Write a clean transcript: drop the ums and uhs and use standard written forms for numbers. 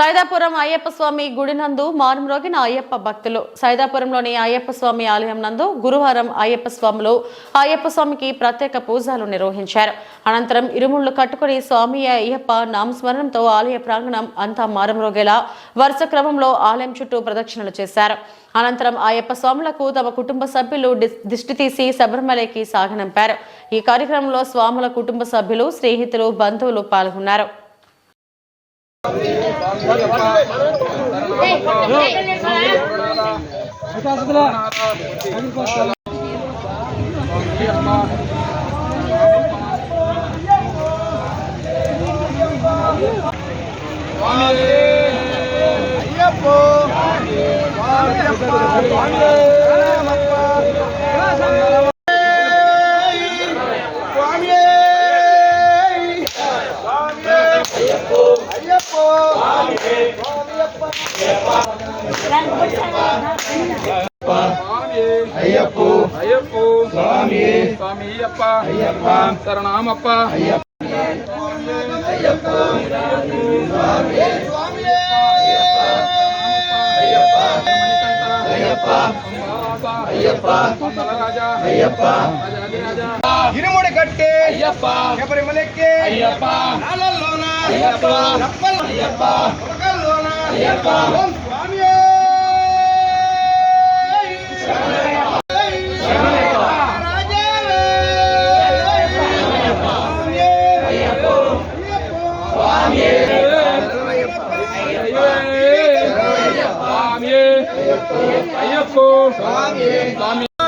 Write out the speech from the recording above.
సైదాపురం అయ్యప్ప స్వామి గుడి నందు మారుమ్రోగిన అయ్యప్ప భక్తులు. సైదాపురంలోని అయ్యప్ప స్వామి ఆలయం నందు గురువారం అయ్యప్ప స్వామికి ప్రత్యేక పూజలు నిర్వహించారు. అనంతరం ఇరుముళ్లు కట్టుకుని స్వామి అయ్యప్ప నామస్మరణంతో ఆలయ ప్రాంగణం అంతా మారుమ్రోగేలా వరుస క్రమంలో ఆలయం చుట్టూ ప్రదక్షిణలు చేశారు. అనంతరం అయ్యప్ప స్వాములకు తమ కుటుంబ సభ్యులు దిష్టి తీసి శబరిమలకి సాగనంపారు. ఈ కార్యక్రమంలో స్వాముల కుటుంబ సభ్యులు, స్నేహితులు, బంధువులు పాల్గొన్నారు. శరణమప్ప ఇరుముడి కట్టే శబరిమలకి అయ్యప్ప స్వామి అయ్యప్ప